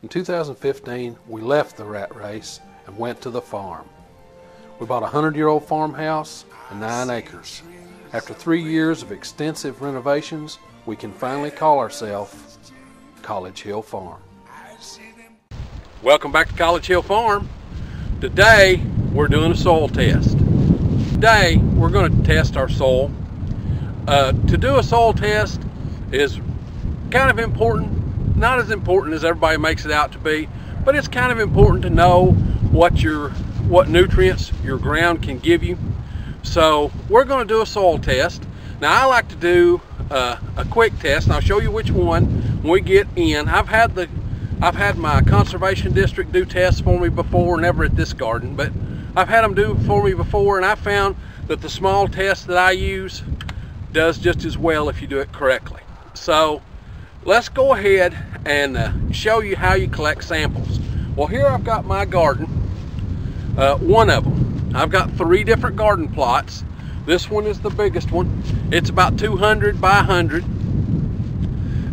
In 2015, we left the rat race and went to the farm. We bought a 100-year-old farmhouse and 9 acres. After 3 years of extensive renovations, we can finally call ourselves College Hill Farm. Welcome back to College Hill Farm. Today, we're doing a soil test. Today, we're going to test our soil. To do a soil test is kind of important, not as important as everybody makes it out to be, but it's kind of important to know what nutrients your ground can give you. So we're going to do a soil test. Now I like to do a quick test, and I'll show you which one when we get in. I've had my conservation district do tests for me before, never at this garden, but I've had them do it for me before, and I found that the small test that I use does just as well if you do it correctly. So let's go ahead and show you how you collect samples. Well, here I've got my garden, one of them. I've got 3 different garden plots. This one is the biggest one. It's about 200 by 100,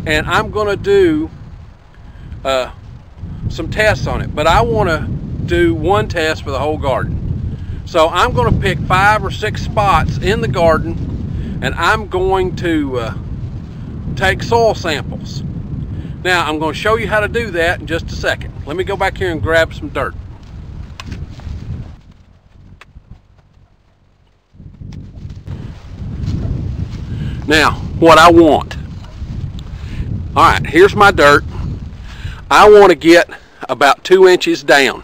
and I'm going to do some tests on it, but I want to do one test for the whole garden. So I'm going to pick 5 or 6 spots in the garden, and I'm going to take soil samples. Now I'm going to show you how to do that in just a second. Let me go back here and grab some dirt. Now, what I want. Alright, here's my dirt. I want to get about 2 inches down.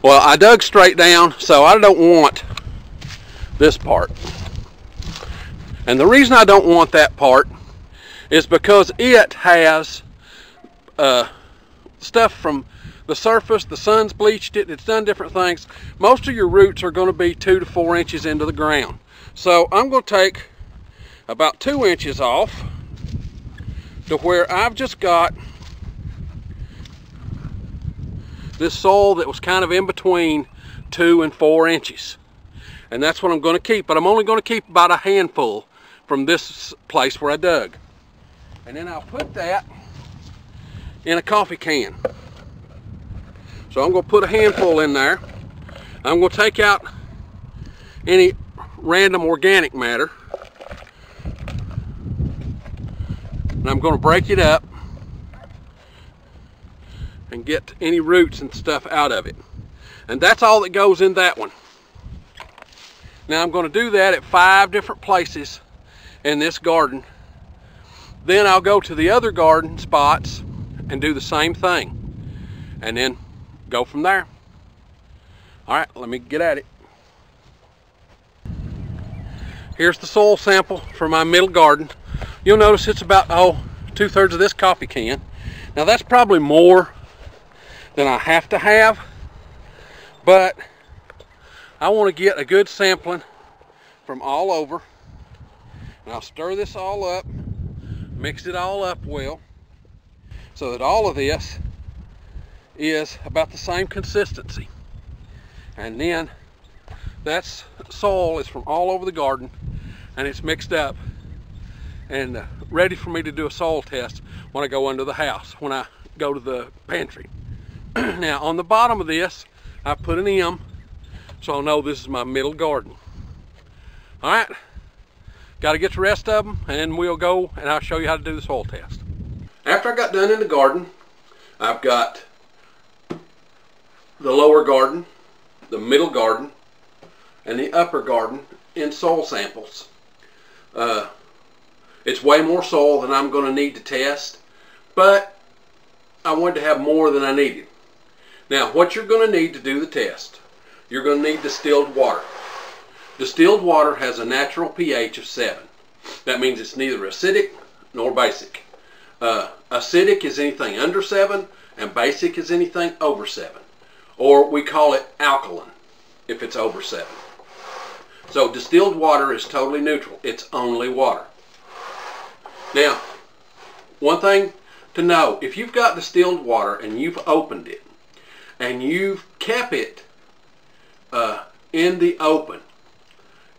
Well, I dug straight down, so I don't want this part. And the reason I don't want that part is because it has stuff from the surface. The sun's bleached it, it's done different things. Most of your roots are going to be 2 to 4 inches into the ground. So I'm going to take about 2 inches off to where I've just got this soil that was kind of in between 2 and 4 inches. And that's what I'm going to keep, but I'm only going to keep about a handful from this place where I dug. And then I'll put that in a coffee can. So I'm going to put a handful in there. I'm going to take out any random organic matter, and I'm going to break it up and get any roots and stuff out of it. And that's all that goes in that one. Now I'm going to do that at 5 different places in this garden. Then I'll go to the other garden spots and do the same thing, and then go from there. Alright, let me get at it. Here's the soil sample for my middle garden. You'll notice it's about 2/3 of this coffee can. Now that's probably more than I have to have, but I want to get a good sampling from all over. And I'll stir this all up, mix it all up well, so that all of this is about the same consistency. And then that soil is from all over the garden, and it's mixed up and ready for me to do a soil test when I go under the house, when I go to the pantry. Now on the bottom of this, I put an M, so I'll know this is my middle garden. All right. Got to get the rest of them, and then we'll go and I'll show you how to do the soil test. After I got done in the garden, I've got the lower garden, the middle garden, and the upper garden in soil samples. It's way more soil than I'm going to need to test, but I wanted to have more than I needed. Now, what you're going to need to do the test, you're going to need distilled water. Distilled water has a natural pH of 7. That means it's neither acidic nor basic. Acidic is anything under 7, and basic is anything over 7. Or we call it alkaline if it's over 7. So distilled water is totally neutral. It's only water. Now, one thing to know, if you've got distilled water and you've opened it and you've kept it in the open,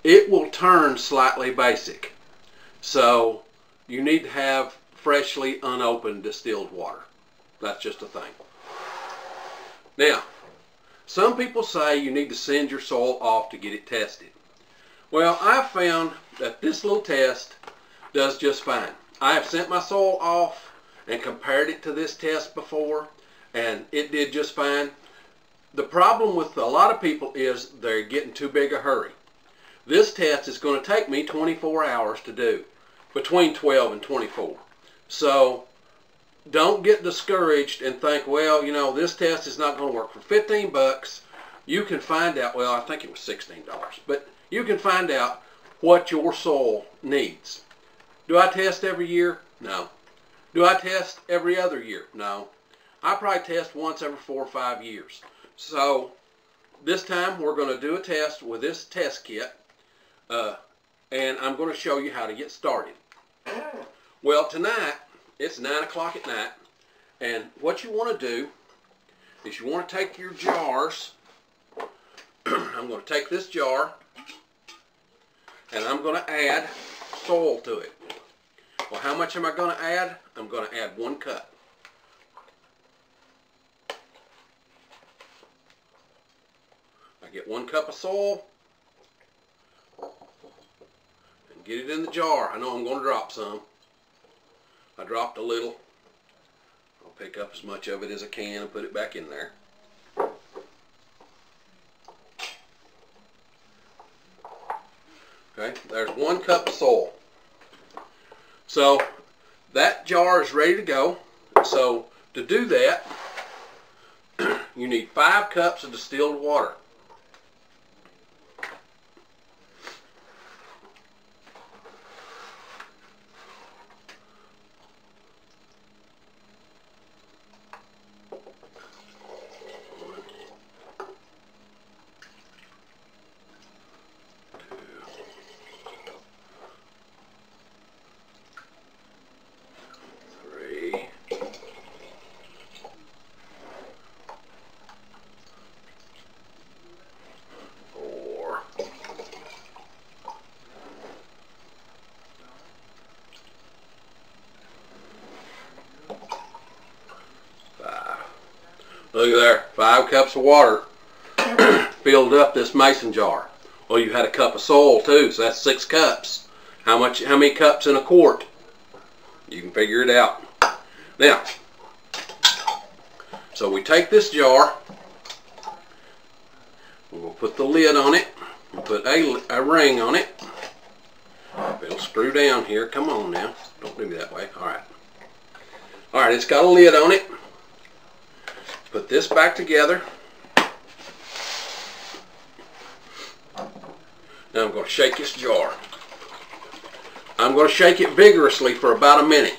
it will turn slightly basic. So you need to have freshly unopened distilled water. That's just a thing. Now, some people say you need to send your soil off to get it tested. Well, I've found that this little test does just fine. I have sent my soil off and compared it to this test before, and it did just fine. The problem with a lot of people is they're getting too big a hurry. This test is going to take me 24 hours to do, between 12 and 24. So don't get discouraged and think, well, you know, this test is not going to work. For 15 bucks, you can find out, well, I think it was $16, but you can find out what your soil needs. Do I test every year? No. Do I test every other year? No. I probably test once every 4 or 5 years. So this time we're going to do a test with this test kit, and I'm going to show you how to get started. Well, tonight it's 9 o'clock at night, and what you want to do is you want to take your jars. I'm going to take this jar and I'm going to add soil to it. Well, how much am I going to add? I'm going to add 1 cup. I get 1 cup of soil and get it in the jar. I know I'm going to drop some. I dropped a little. I'll pick up as much of it as I can and put it back in there. Okay, there's 1 cup of soil. So that jar is ready to go. So to do that, you need 5 cups of distilled water. Look at there, 5 cups of water filled up this mason jar. Well, you had a cup of soil too, so that's 6 cups. How many cups in a quart? You can figure it out. Now, so we take this jar, we'll put the lid on it, we'll put a ring on it. It'll screw down here. Come on now, don't do me that way. All right, it's got a lid on it. Put this back together. Now I'm going to shake this jar. I'm going to shake it vigorously for about a minute.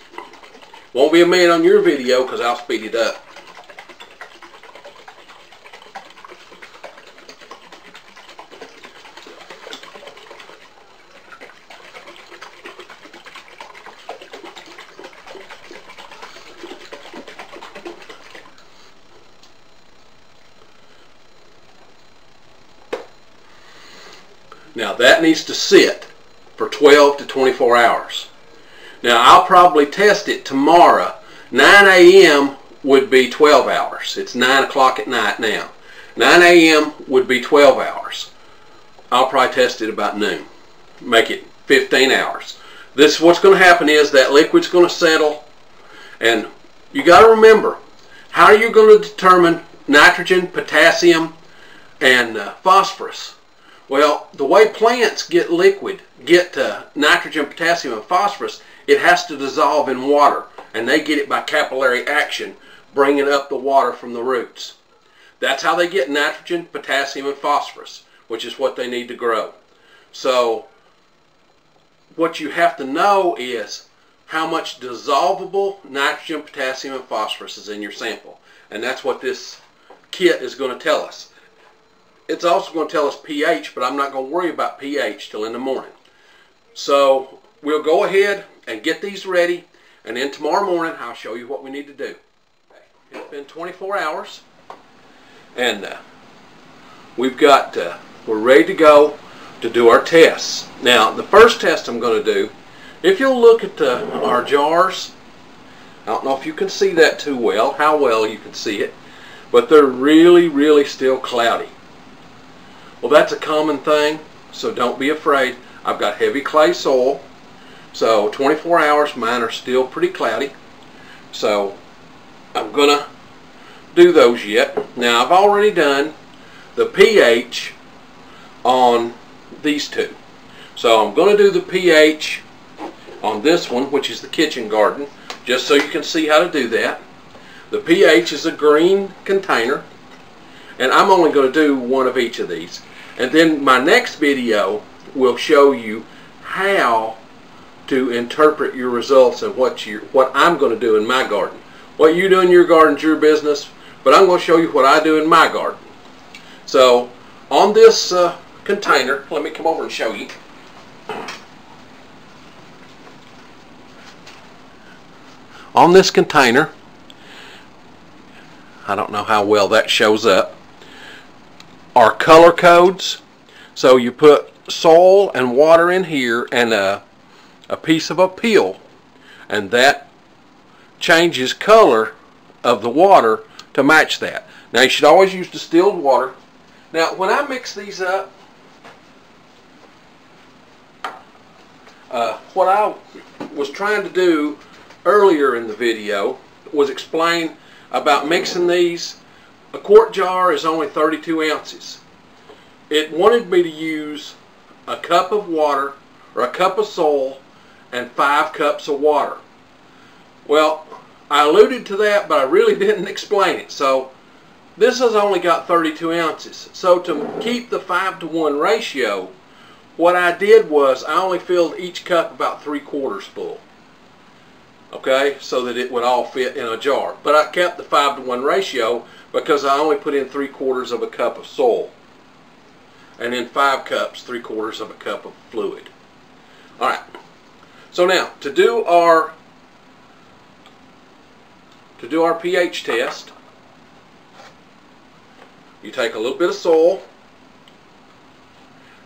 Won't be a minute on your video because I'll speed it up. Now that needs to sit for 12 to 24 hours. Now I'll probably test it tomorrow. 9 a.m. would be 12 hours. It's 9 o'clock at night now. 9 a.m. would be 12 hours. I'll probably test it about noon. Make it 15 hours. This, what's going to happen is that liquid's going to settle, and you got to remember, how are you going to determine nitrogen, potassium, and phosphorus? Well, the way plants get liquid, get nitrogen, potassium, and phosphorus, it has to dissolve in water, and they get it by capillary action, bringing up the water from the roots. That's how they get nitrogen, potassium, and phosphorus, which is what they need to grow. So what you have to know is how much dissolvable nitrogen, potassium, and phosphorus is in your sample, and that's what this kit is going to tell us. It's also going to tell us pH, but I'm not going to worry about pH till in the morning. So we'll go ahead and get these ready, and then tomorrow morning I'll show you what we need to do. It's been 24 hours, and we're ready to go to do our tests. Now, the first test I'm going to do, if you'll look at our jars, I don't know if you can see that too well, how well you can see it, but they're really, really still cloudy. Well, that's a common thing, so don't be afraid. I've got heavy clay soil, so 24 hours mine are still pretty cloudy, so I'm gonna do those yet. Now I've already done the pH on these two, so I'm gonna do the pH on this one, which is the kitchen garden, just so you can see how to do that. The pH is a green container, and I'm only going to do one of each of these. And then my next video will show you how to interpret your results and what I'm going to do in my garden. What you do in your garden is your business, but I'm going to show you what I do in my garden. So on this container, let me come over and show you. On this container, I don't know how well that shows up, are color codes. So you put soil and water in here and a piece of a peel, and that changes color of the water to match that. Now you should always use distilled water. Now when I mix these up, what I was trying to do earlier in the video was explain about mixing these. A quart jar is only 32 ounces. It wanted me to use a cup of water or a cup of soil and 5 cups of water. Well, I alluded to that, but I really didn't explain it. So this has only got 32 ounces. So to keep the 5-to-1 ratio, what I did was I only filled each cup about 3/4 full. Okay, so that it would all fit in a jar. But I kept the 5-to-1 ratio because I only put in 3/4 of a cup of soil. And in 5 cups, 3/4 of a cup of fluid. Alright, so now to do our pH test, you take a little bit of soil,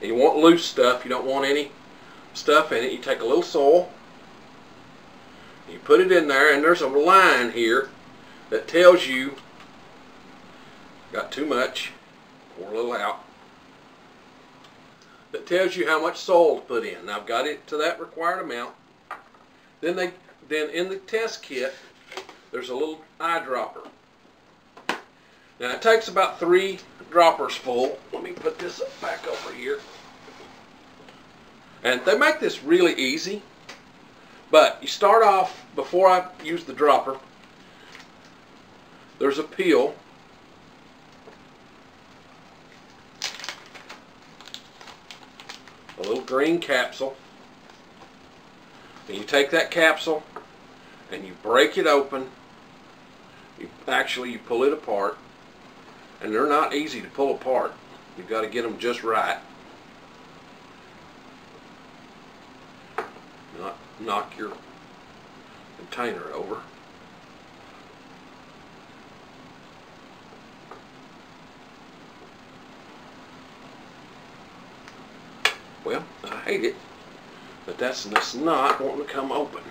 and you want loose stuff, you don't want any stuff in it. You take a little soil, you put it in there, and there's a line here that tells you, got too much, pour a little out, that tells you how much soil to put in. Now I've got it to that required amount. Then in the test kit, there's a little eyedropper. Now it takes about 3 droppers full. Let me put this back over here. And they make this really easy. But you start off, before I use the dropper, there's a peel. A little green capsule. And you take that capsule and you break it open. You pull it apart. And they're not easy to pull apart. You've got to get them just right. Not knock your container over. Well, I hate it, but that's not wanting to come open.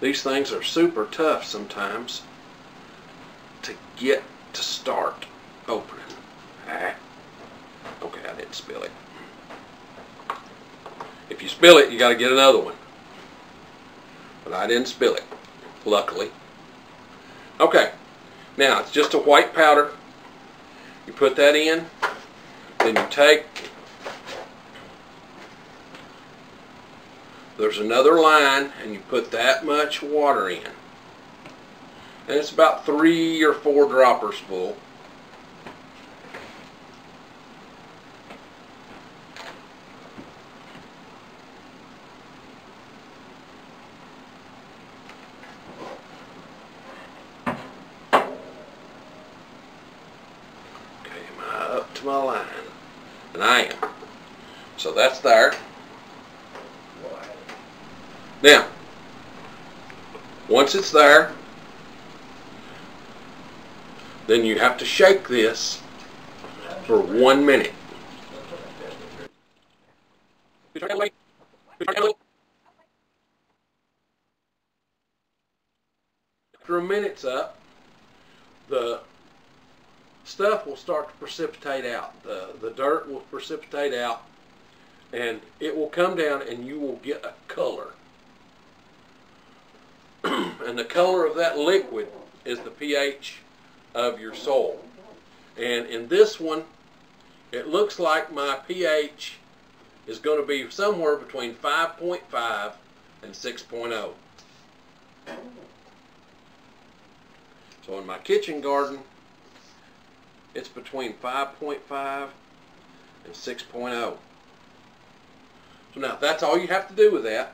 These things are super tough sometimes to get to start opening. Okay, I didn't spill it. If you spill it, you got to get another one. But I didn't spill it, luckily. Okay, now it's just a white powder. You put that in, then you take, there's another line, and you put that much water in. And it's about 3 or 4 droppers full. My line, and I am. So that's there. Now, once it's there, then you have to shake this for 1 minute. After a minute's up, the stuff will start to precipitate out. The dirt will precipitate out, and it will come down, and you will get a color. And the color of that liquid is the pH of your soil. And in this one, it looks like my pH is going to be somewhere between 5.5 and 6.0. So in my kitchen garden, it's between 5.5 and 6.0. So now that's all you have to do with that.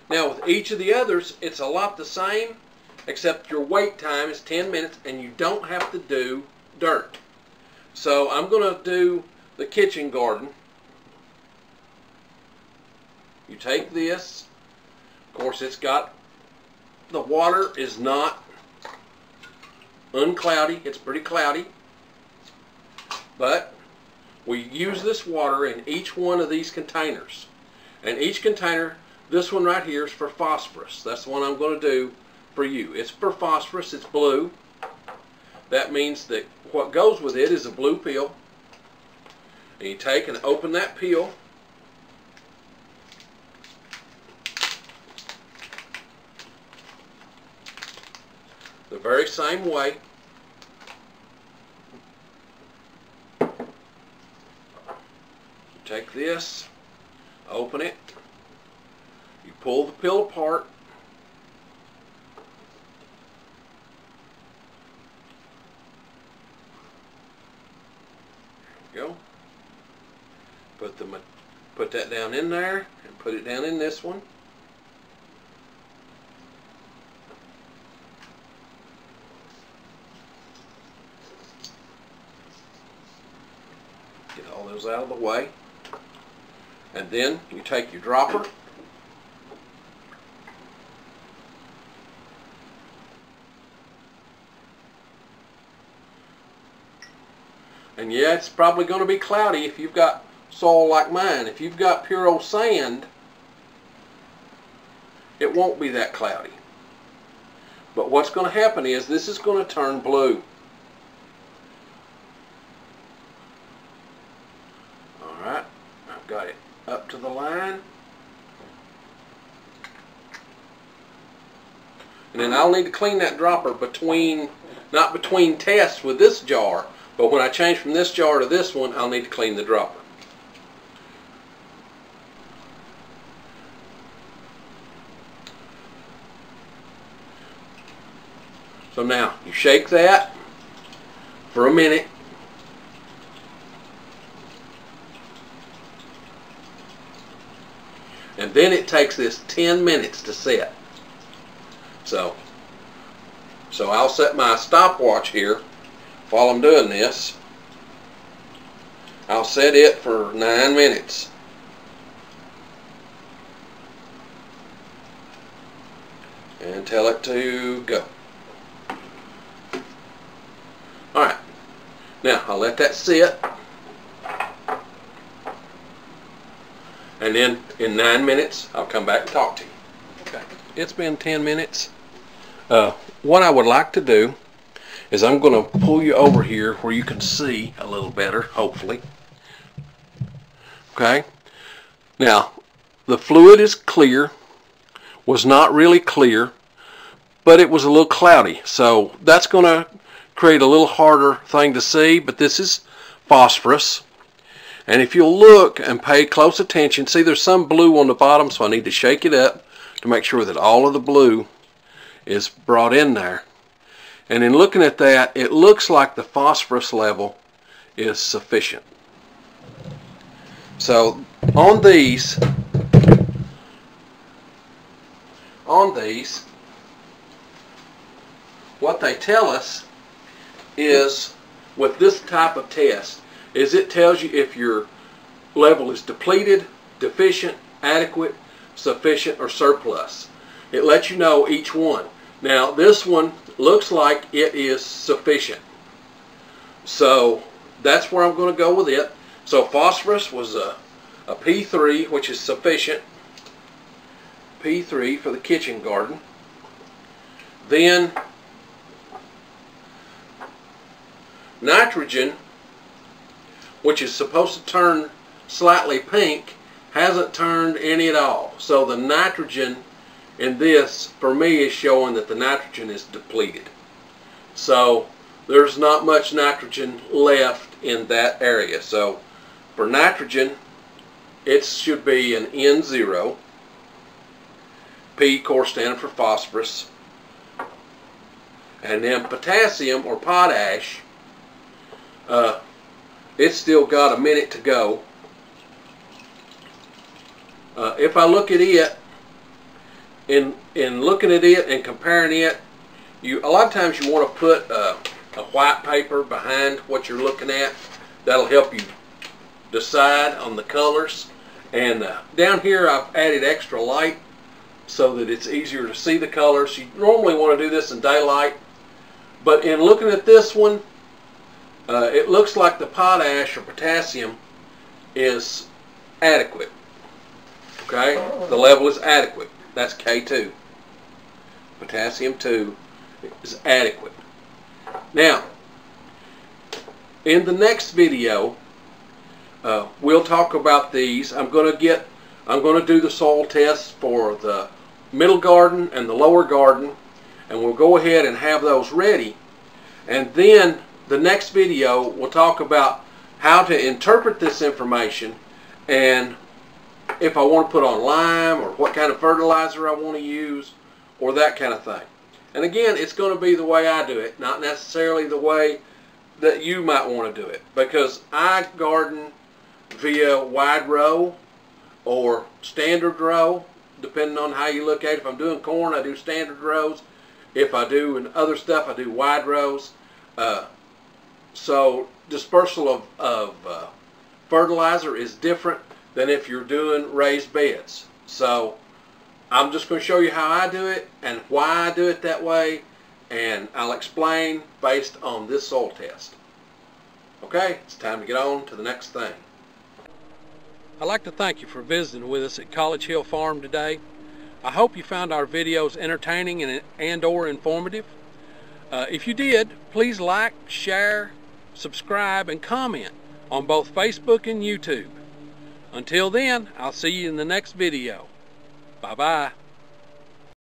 Now with each of the others, it's a lot the same, except your wait time is 10 minutes and you don't have to do dirt. So I'm going to do the kitchen garden. You take this, of course it's got, the water is not uncloudy, it's pretty cloudy, but we use this water in each one of these containers. And each container, this one right here is for phosphorus. That's the one I'm going to do for you. It's for phosphorus, it's blue. That means that what goes with it is a blue pill. And you take and open that pill. The very same way. You take this, open it, you pull the pill apart, there you go. Put that down in there and put it down in this one. Get all those out of the way. And then you take your dropper, and yeah, it's probably going to be cloudy if you've got soil like mine. If you've got pure old sand, it won't be that cloudy. But what's going to happen is this is going to turn blue. Alright, I've got it up to the line. And then I'll need to clean that dropper between, not between tests with this jar, but when I change from this jar to this one, I'll need to clean the dropper. So now, you shake that for a minute. And then it takes this 10 minutes to set. So I'll set my stopwatch here while I'm doing this. I'll set it for 9 minutes. And tell it to go. Alright. Now, I'll let that sit. And then in 9 minutes, I'll come back and talk to you. Okay. It's been 10 minutes. What I would like to do is I'm going to pull you over here where you can see a little better, hopefully. Okay. Now, the fluid is clear. Was not really clear, but it was a little cloudy. So that's going to create a little harder thing to see, but this is phosphorus. And if you'll look and pay close attention, see there's some blue on the bottom, so I need to shake it up to make sure that all of the blue is brought in there. And in looking at that, it looks like the phosphorus level is sufficient. So on these, what they tell us is, with this type of test, is it tells you if your level is depleted, deficient, adequate, sufficient, or surplus. It lets you know each one. Now this one looks like it is sufficient. So that's where I'm going to go with it. So phosphorus was a P3, which is sufficient. P3 for the kitchen garden. Then nitrogen, which is supposed to turn slightly pink, hasn't turned any at all. So the nitrogen in this, for me, is showing that the nitrogen is depleted. So there's not much nitrogen left in that area. So for nitrogen, it should be an N0. P, of course, standing for phosphorus. And then potassium, or potash, it's still got a minute to go. If I look at it, in looking at it and comparing it, a lot of times you want to put a white paper behind what you're looking at. That'll help you decide on the colors. And down here I've added extra light so that it's easier to see the colors. You normally want to do this in daylight, but in looking at this one, it looks like the potash or potassium is adequate. Okay, the level is adequate. That's K2. Potassium 2 is adequate. Now, in the next video, we'll talk about these. I'm going to do the soil tests for the middle garden and the lower garden, and we'll go ahead and have those ready. And then the next video, we'll talk about how to interpret this information, and if I want to put on lime, or what kind of fertilizer I want to use, or that kind of thing. And again, it's going to be the way I do it, not necessarily the way that you might want to do it, because I garden via wide row or standard row, depending on how you look at it. If I'm doing corn, I do standard rows. If I do other stuff, I do wide rows. So dispersal of fertilizer is different than if you're doing raised beds. So I'm just going to show you how I do it and why I do it that way, and I'll explain based on this soil test. Okay, it's time to get on to the next thing. I'd like to thank you for visiting with us at College Hill Farm today. I hope you found our videos entertaining and or informative. If you did, please like, share, subscribe, and comment on both Facebook and YouTube. Until then, I'll see you in the next video. Bye-bye.